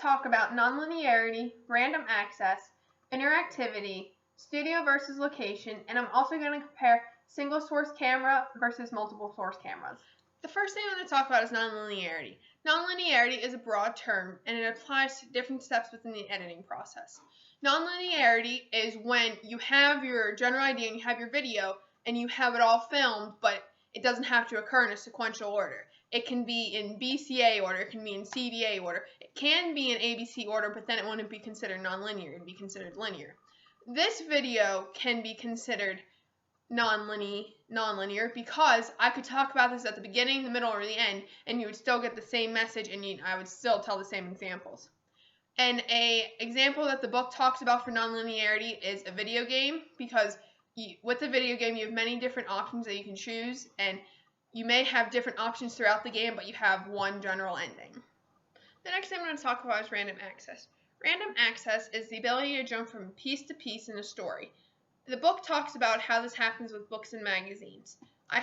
to talk about nonlinearity, random access, interactivity, studio versus location, and I'm also going to compare single source camera versus multiple source cameras. The first thing I'm going to talk about is nonlinearity. Nonlinearity is a broad term, and it applies to different steps within the editing process. Nonlinearity is when you have your general idea and you have your video, and you have it all filmed, but it doesn't have to occur in a sequential order. It can be in BCA order, it can be in CDA order, it can be in ABC order, but then it wouldn't be considered nonlinear, it would be considered linear. This video can be considered nonlinear because I could talk about this at the beginning, the middle, or the end, and you would still get the same message, and I would still tell the same examples. And an example that the book talks about for nonlinearity is a video game, because with a video game you have many different options that you can choose, and you may have different options throughout the game, but you have one general ending. The next thing I'm going to talk about is random access. Random access is the ability to jump from piece to piece in a story. The book talks about how this happens with books and magazines. I'm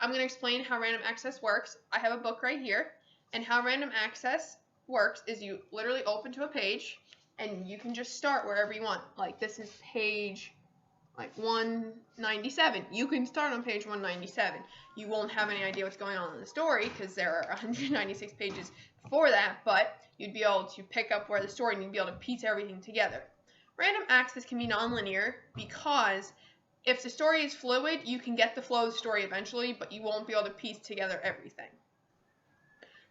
going to explain how random access works. I have a book right here, and how random access works is you literally open to a page, and you can just start wherever you want. Like this is page 197. You can start on page 197. You won't have any idea what's going on in the story because there are 196 pages before that, but you'd be able to pick up where the story and you'd be able to piece everything together. Random access can be nonlinear because if the story is fluid, you can get the flow of the story eventually, but you won't be able to piece together everything.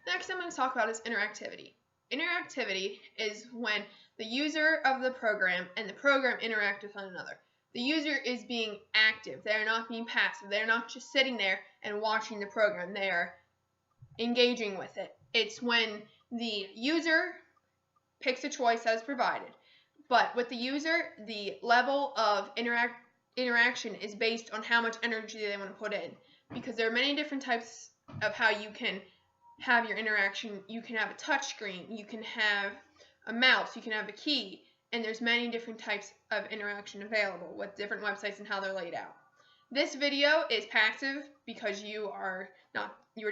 Next I'm going to talk about is interactivity. Interactivity is when the user of the program and the program interact with one another. The user is being active. They are not being passive. They are not just sitting there and watching the program. They are engaging with it. It's when the user picks a choice that is provided. But with the user, the level of interaction is based on how much energy they want to put in. Because there are many different types of how you can have your interaction. You can have a touch screen. You can have a mouse. You can have a key. And there's many different types of interaction available with different websites and how they're laid out. This video is passive because you are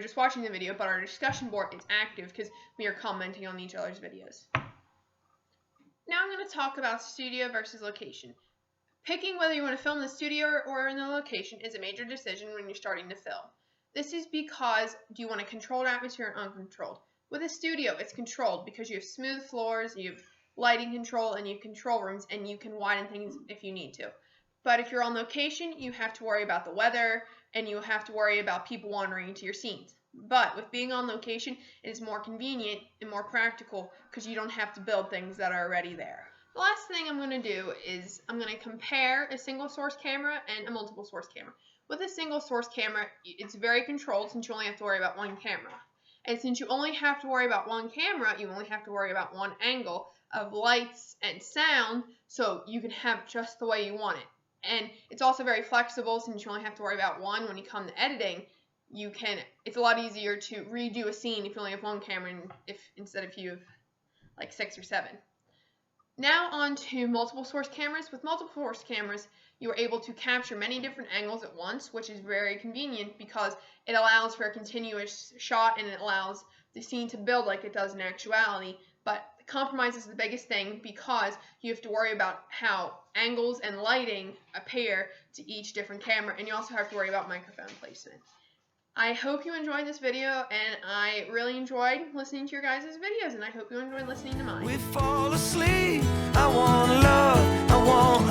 just watching the video, but our discussion board is active because we are commenting on each other's videos. Now I'm going to talk about studio versus location. Picking whether you want to film in the studio or in the location is a major decision when you're starting to film. This is because do you want a controlled atmosphere or uncontrolled? With a studio, it's controlled because you have smooth floors, you have lighting control, and you have control rooms, and you can widen things if you need to. But if you're on location, you have to worry about the weather, and you have to worry about people wandering into your scenes. But with being on location, it is more convenient and more practical because you don't have to build things that are already there. The last thing I'm going to do is I'm going to compare a single source camera and a multiple source camera. With a single source camera, it's very controlled since you only have to worry about one camera. And since you only have to worry about one camera, you only have to worry about one angle of lights and sound, so you can have just the way you want it. And it's also very flexible since you only have to worry about one. When you come to editing, it's a lot easier to redo a scene if you only have one camera instead of you have like 6 or 7. Now on to multiple source cameras. With multiple source cameras, you are able to capture many different angles at once, which is very convenient because it allows for a continuous shot and it allows the scene to build like it does in actuality. But the compromise is the biggest thing because you have to worry about how angles and lighting appear to each different camera, and you also have to worry about microphone placement. I hope you enjoyed this video, and I really enjoyed listening to your guys' videos, and I hope you enjoyed listening to mine. We fall asleep. I want love. I want